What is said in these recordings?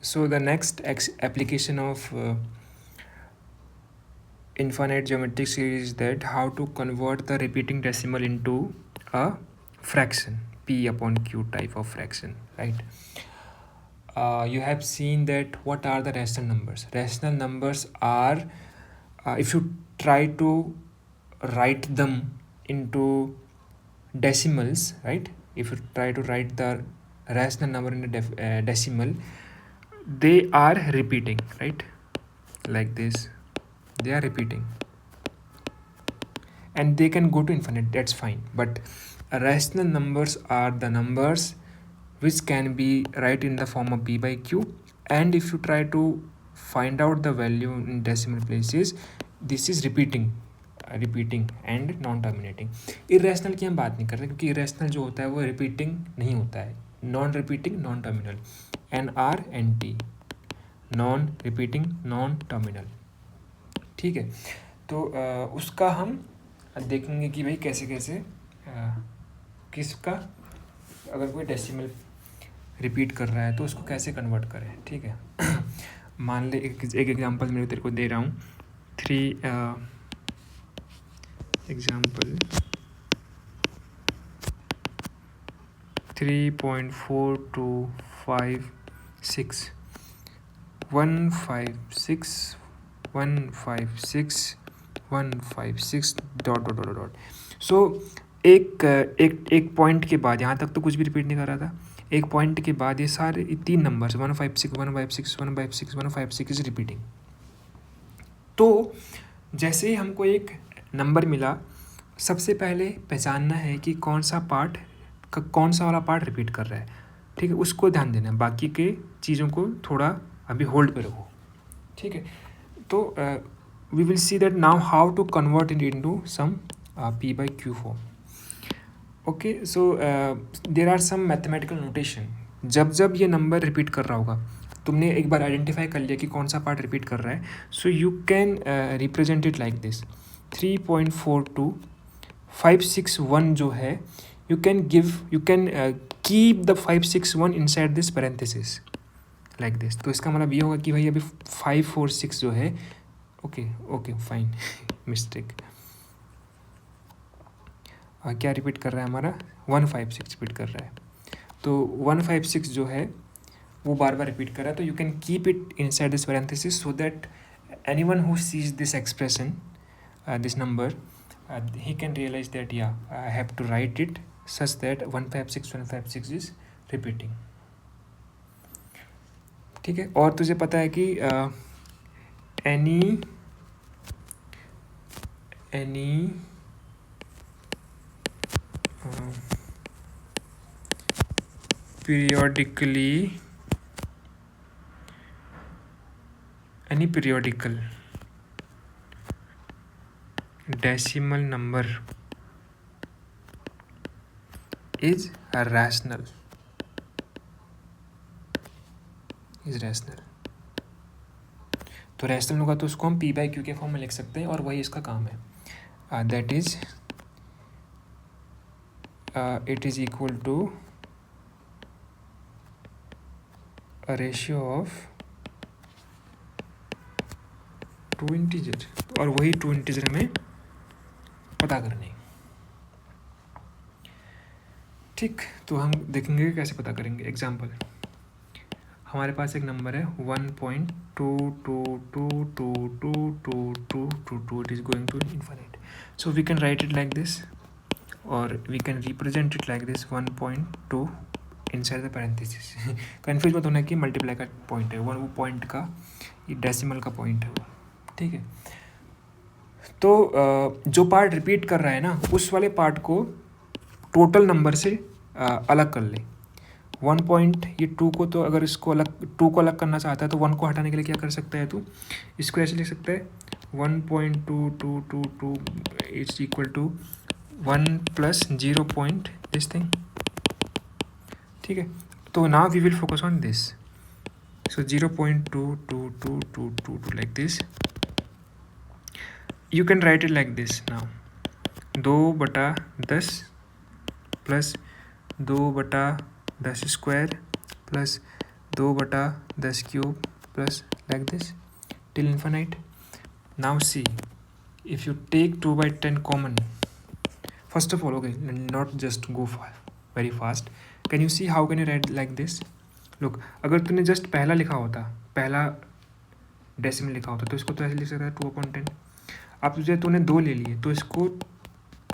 So the next application of infinite geometric series is that how to convert the repeating decimal into a fraction, p upon q type of fraction, right? You have seen that what are the rational numbers. Rational numbers are, if you try to write them into decimals, right? If you try to write the rational number in a decimal, they are repeating, right? Like this, they are repeating, and they can go to infinite, that's fine. But rational numbers are the numbers which can be write in the form of p by q, and if you try to find out the value in decimal places, this is repeating, repeating and non terminating. Irrational की हम बात नहीं कर रहे क्योंकि irrational जो होता है वो रिपीटिंग नहीं होता है. Non repeating non terminal, NRNT, non repeating non terminal. ठीक है, तो उसका हम देखेंगे कि भाई कैसे कैसे किसका अगर कोई डेसिमल रिपीट कर रहा है तो उसको कैसे कन्वर्ट करें. ठीक है, मान ले एक एग्जांपल मैं तेरे को दे रहा हूँ. 3.4256 156 156 156 डॉट डॉट डॉट डॉट. सो एक पॉइंट के बाद, यहाँ तक तो कुछ भी रिपीट नहीं कर रहा था, एक पॉइंट के बाद ये सारे 3 नंबर्स 156 156 156 156 इज रिपीटिंग. तो जैसे ही हमको एक नंबर मिला, सबसे पहले पहचानना है कि कौन सा वाला पार्ट रिपीट कर रहा है. ठीक है, उसको ध्यान देना है, बाकी के चीज़ों को थोड़ा अभी होल्ड पे रखो. ठीक है, तो we will see that now how to convert it into some p by q form. Okay, so there are some mathematical notation. जब ये नंबर रिपीट कर रहा होगा, तुमने एक बार आइडेंटिफाई कर लिया कि कौन सा पार्ट रिपीट कर रहा है, so you can represent it like this. 3.42561 जो है, you can keep the 561 inside this parenthesis like this. तो इसका मतलब ये होगा कि भाई अभी 546 जो है, ओके फाइन, मिस्टेक. क्या रिपीट कर रहा है हमारा, 156 रिपीट कर रहा है. तो 156 जो है वो बार बार रिपीट कर रहा है. तो you can keep it inside this parenthesis so that anyone who seize this expression, this number, he can realize that I have to write it such that 156 is repeating. ठीक है, और तुझे पता है कि any periodical decimal number is rational. तो rational होगा तो उसको हम p by q के फॉर्म में लिख सकते हैं, और वही इसका काम है. That is it is equal to a ratio of 2 integer, और वही 2 इंटीजर हमें पता करने. ठीक, तो हम देखेंगे कैसे पता करेंगे. एग्जाम्पल, हमारे पास एक नंबर है 1.22222222, it is going to infinite. So we can write it like this, और we can represent it like this 1.2 inside the parenthesis. Confuse मत होना कि मल्टीप्लाई का पॉइंट है वो पॉइंट का, ये डेसिमल का पॉइंट है वो. ठीक है, तो जो पार्ट रिपीट कर रहा है ना, उस वाले पार्ट को टोटल नंबर से अलग कर ले. 1 पॉइंट, ये 2 को, तो अगर इसको अलग 2 को अलग करना चाहता है तो 1 को हटाने के लिए क्या कर सकता है, तो इसको ऐसे लिख सकता है 1.2222 is equal to 1 plus 0 point this thing. ठीक है, तो now we will focus on this. So 0.22222 like this. You can write it like this now, 2/10 plus 2/10 square plus 2/10³ plus like this till infinite. Now see, if you take 2/10 common, first of all, okay, not just go very fast. Can you see how can you write like this? Look, अगर तूने just पहला लिखा होता, पहला decimal लिखा होता तो इसको तो ऐसे लिख सकता है 2/10. अब तुझे तूने 2 ले लिए तो इसको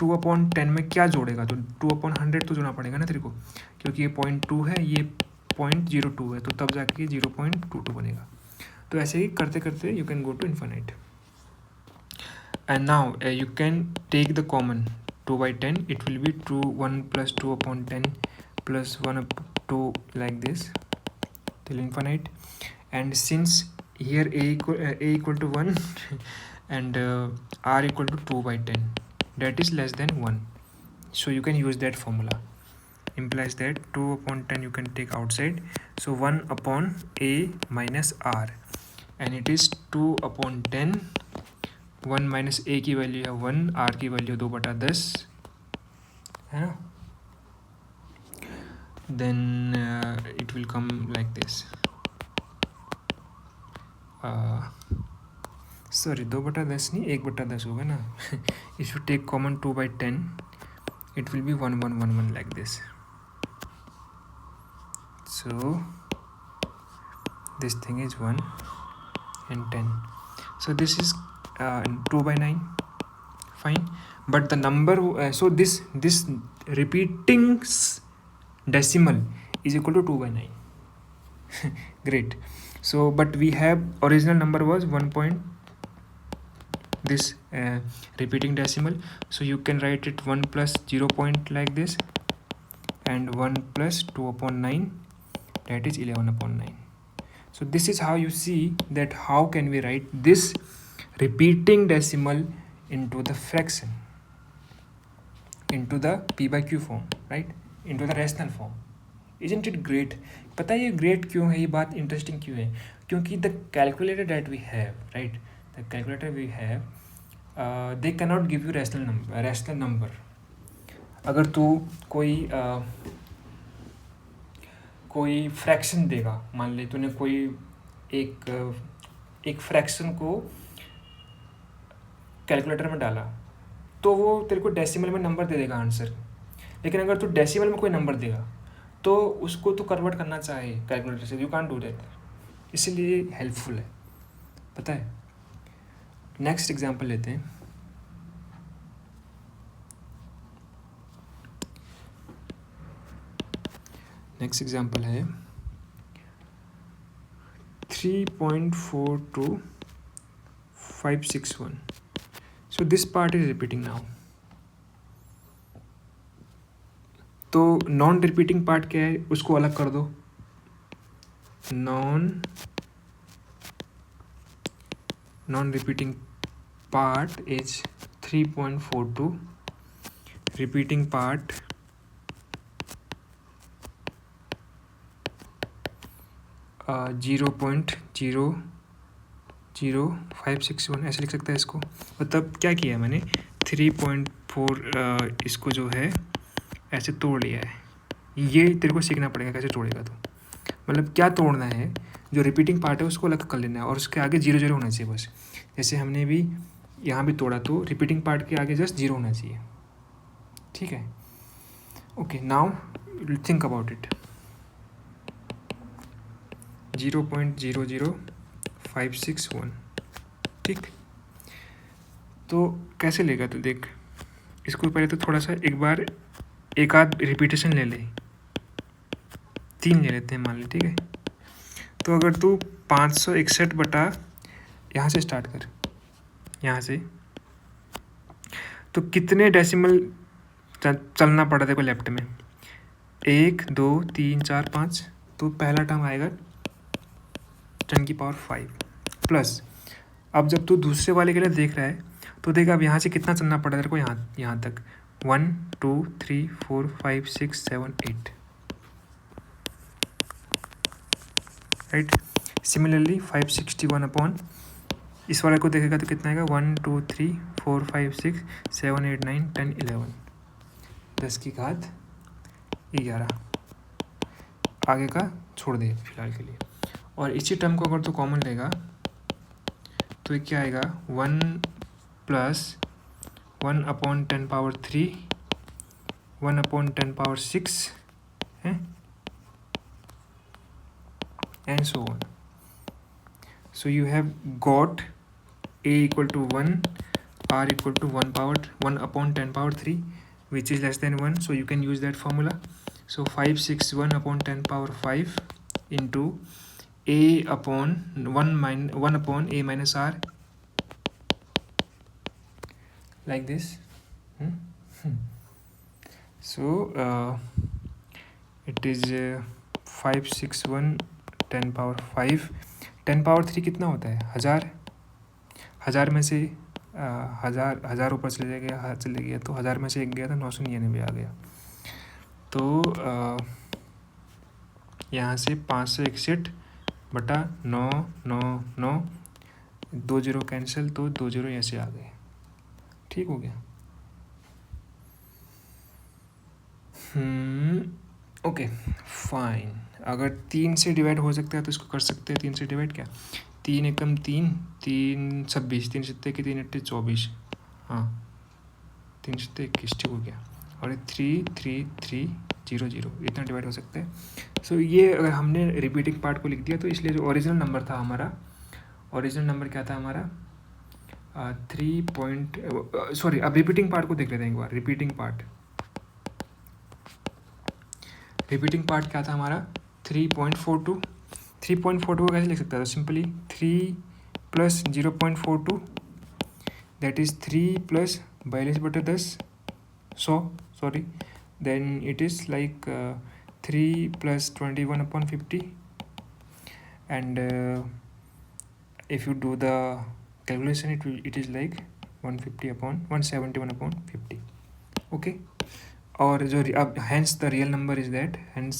2/10 में क्या जोड़ेगा? तो 2/100 तो जोड़ना पड़ेगा ना तेरे को, क्योंकि ये 0.2 है, ये 0.02 है, तो तब जाके 0.22 बनेगा. तो ऐसे ही करते करते you can go to infinite. And now you can take the common 2/10. It will be 1 plus 2/10 plus 1/2 like this till infinite. And since here a equal to 1 and r equal to 2/10, that is less than 1, so you can use that formula. Implies that 2/10 you can take outside, so 1 upon a minus r, and it is 2/10. 1 minus ए की value है 1, are की value 2/10 है ना. Then it will come like this. Sorry 2/10 नहीं, 1/10 होगा ना. If you take common 2/10 it will be 1 1 1 1 like this. So this thing is 1 and 10. So this is 2/9, fine. But the number so this repeating decimal is equal to 2/9. Great. So but we have original number was 1 this repeating decimal, so you can write it 1 plus 0 point like this, and 1 plus 2/9, that is 11/9. So this is how you see that how can we write this repeating decimal into the fraction, into the p by q form, right, into the rational form. Isn't it great? पता है ये great क्यों है, ये बात interesting क्यों है? क्योंकि the calculator that we have, right, the calculator we have, they cannot give you rational number. अगर तू कोई फ्रैक्शन देगा, मान ले तूने कोई एक फ्रैक्शन को कैलकुलेटर में डाला तो वो तेरे को डेसिमल में नंबर दे देगा आंसर. लेकिन अगर तू डेसिमल में कोई नंबर देगा तो उसको तू कन्वर्ट करना चाहे कैलकुलेटर से, यू कांट डू दैट. इसीलिए हेल्पफुल है, पता है. नेक्स्ट एग्जांपल लेते हैं. नेक्स्ट एग्जाम्पल है 3.42561. So this part is repeating now. तो नॉन रिपीटिंग पार्ट क्या है, उसको अलग कर दो. Non repeating part is 3.42. Repeating part 0.00561 ऐसे लिख सकता है इसको. मतलब क्या किया है मैंने, 3.4 इसको जो है ऐसे तोड़ लिया है. ये तेरे को सीखना पड़ेगा कैसे तोड़ेगा तो. मतलब क्या तोड़ना है, जो रिपीटिंग पार्ट है उसको अलग कर लेना है और उसके आगे 0 0 होना चाहिए बस. जैसे हमने भी यहाँ भी तोड़ा तो रिपीटिंग पार्ट के आगे जस्ट 0 होना चाहिए. ठीक है. Okay, now think about it. 0.00561. ठीक, तो कैसे लेगा तो देख. इसको पहले तो थोड़ा सा एक आध रिपीटेशन ले ले. 3 ले लेते हैं मान ले, ठीक है. तो अगर तू 561 बटा यहाँ से स्टार्ट कर, यहाँ से, तो कितने डेसिमल चलना पड़ा देखो लेफ्ट में. 1 2 3 4 5. तो पहला टर्म आएगा 10⁵ प्लस. अब जब तू दूसरे वाले के लिए देख रहा है तो देख अब यहाँ से कितना चलना पड़ा तेरे को, यहाँ तक 1 2 3 4 5 6 7 8, राइट. सिमिलरली 561 अपॉन इस वाले को देखेगा तो कितना आएगा, 1 2 3 4 5 6 7 8 9 10 11, 10⁻11. आगे का छोड़ दे फिलहाल के लिए। और इसी टर्म को अगर तो कॉमन लेगा तो ये क्या आएगा, 1 प्लस 1/10⁻³ 1/10⁻6 है and so on. So you have got a equal to 1, r equal to 1/10⁻³ which is less than 1. So you can use that formula. So 561/10⁵ into a upon 1 upon a minus r, like this. So it is 561/10⁵. 10⁻³ कितना होता है, 1000. 1000 में से हज़ार ऊपर चले गया तो 1000 में से 1 गया तो 999 आ गया। तो यहाँ से 561/999, 2 0 कैंसिल, तो 2 0 ऐसे आ गए। ठीक हो गया। Okay fine. अगर 3 से डिवाइड हो सकता है तो इसको कर सकते हैं 3 से डिवाइड। क्या 3 एकम 3, 3 26, 3 सत्ते की 3 अट्ठे 24, हाँ 3 सत्ते 21, ठीक हो गया। और 3 3 3 0 0 इतना डिवाइड हो सकता है। सो ये अगर हमने रिपीटिंग पार्ट को लिख दिया तो इसलिए जो ओरिजिनल नंबर था हमारा, ओरिजिनल नंबर क्या था हमारा 3 सॉरी, अब रिपीटिंग पार्ट को देख लेते हैं एक बार। रिपीटिंग पार्ट क्या था हमारा 3.42। 3.42 को कैसे लिख सकता था, simply 3 plus 0.42 that is 3 plus 42/10 100, sorry, then it is like 3 plus 21/50 and if you do the calculation it is like 171/50. okay, और जो अब hence the real number is that hence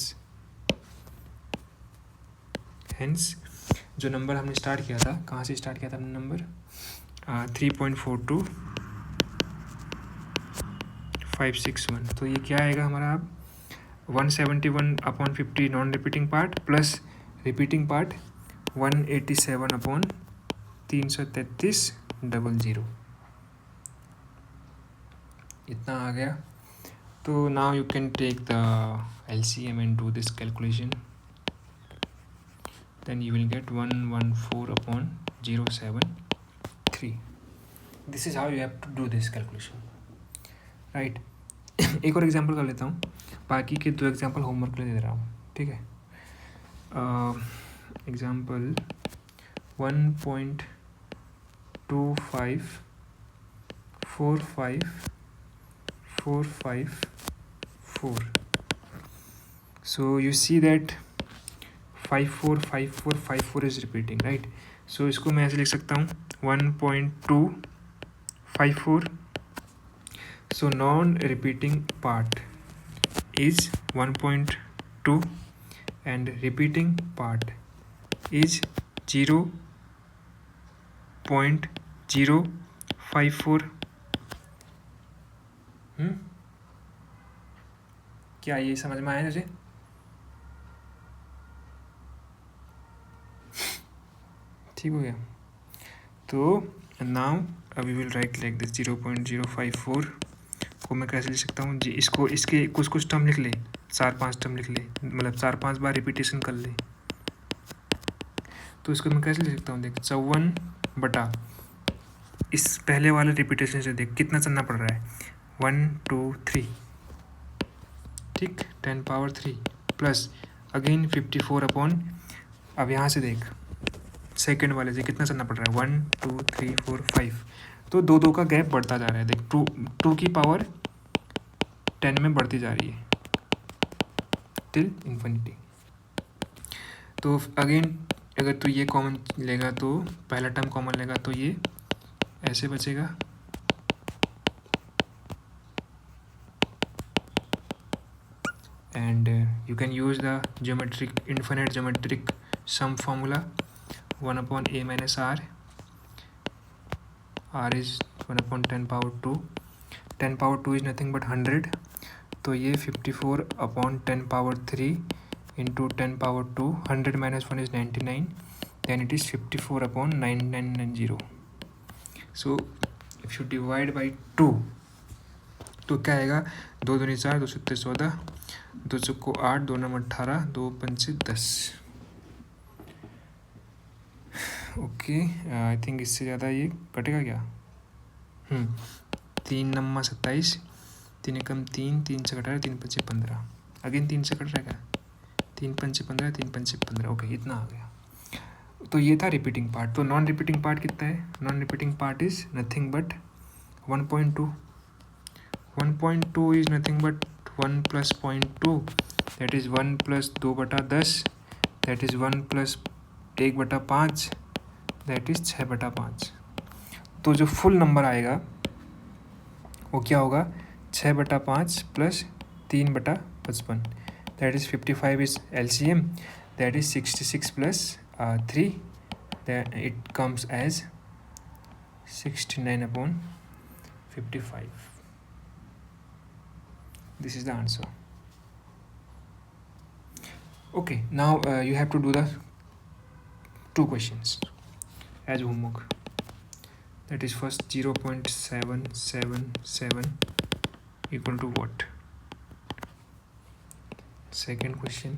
जो नंबर हमने स्टार्ट किया था, कहाँ से स्टार्ट किया था हमने नंबर 3.42 561, तो ये क्या आएगा हमारा अब 171/50 non repeating part plus repeating part 187/333 इतना आ गया। तो now you can take the LCM and do this calculation, then you will get 114/073. This is how you have to do this calculation, right? एक और एग्जांपल कर लेता हूँ, बाकी के 2 एग्जांपल होमवर्क के लिए दे रहा हूँ, ठीक है। Example 1.25454554. So you see that 545454 is repeating, right? So इसको मैं ऐसे लिख सकता हूँ 1.254. So non-repeating part is 1.2 and repeating part is 0.054. क्या ये समझ में आया मुझे? ठीक हो गया। तो now we will write like this 0.054 को मैं कैसे लिख सकता हूँ जी, इसको इसके कुछ टर्म लिख ले, 4-5 टर्म लिख ले, मतलब 4-5 बार रिपीटेशन कर ले। तो इसको मैं कैसे लिख सकता हूँ, देख 54 इस पहले वाले रिपीटेशन से देख कितना चलना पड़ रहा है 1 2 3, ठीक 10⁻³ प्लस अगेन 54 अब यहाँ से देख सेकेंड वाले से कितना चलना पड़ रहा है 1 2 3 4 5, तो 2 का गैप बढ़ता जा रहा है। देख 2 की पावर 10 में बढ़ती जा रही है टिल इन्फिनिटी। तो अगेन अगर तू ये कॉमन लेगा तो पहला टर्म कॉमन लेगा तो ये ऐसे बचेगा, and you can use the infinite geometric sum formula 1/a minus r. r is 1/10⁻². 10⁻² is nothing but 100. तो ये 54/10⁻³ into 10 power 2. 100 minus 1 is 99. Then it is 54 upon 9990. So if you divide by 2 तो क्या आएगा? 2 दूनी 4, 2 सत्ते 14, 2 चौको 8, 2 नम 18, 2 पंचे 10. ओके, आई थिंक इससे ज़्यादा ये कटेगा क्या? 3 नम्मा 27, 3 एकम 3, 3 से कटा रहा है, 3 पंचे 15. अगेन 3 से कट रहा है क्या? 3 पंचे 15, 3 पंचे 15. ओके, इतना आ गया. तो ये था रिपीटिंग पार्ट. तो नॉन रिपीटिंग पार्ट कितना है? Non repeating part is nothing but 1.2. 1.2 is nothing but 1 plus 0.2, that is 1 plus 2 बटा 10, that is 1 plus 1 बटा 5, that is 6 बटा 5. तो जो फुल नंबर आएगा वो क्या होगा? 6 बटा 5 प्लस 3 बटा 55, that is 55 is LCM, that is 66 plus 3, that it comes as 69 upon 55. This is the answer. Okay, now you have to do the 2 questions as homework. That is first 0.777 equal to what? Second question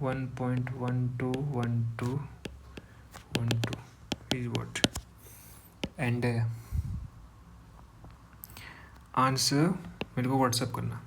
1.121212 is what? And answer मेरे को WhatsApp करना.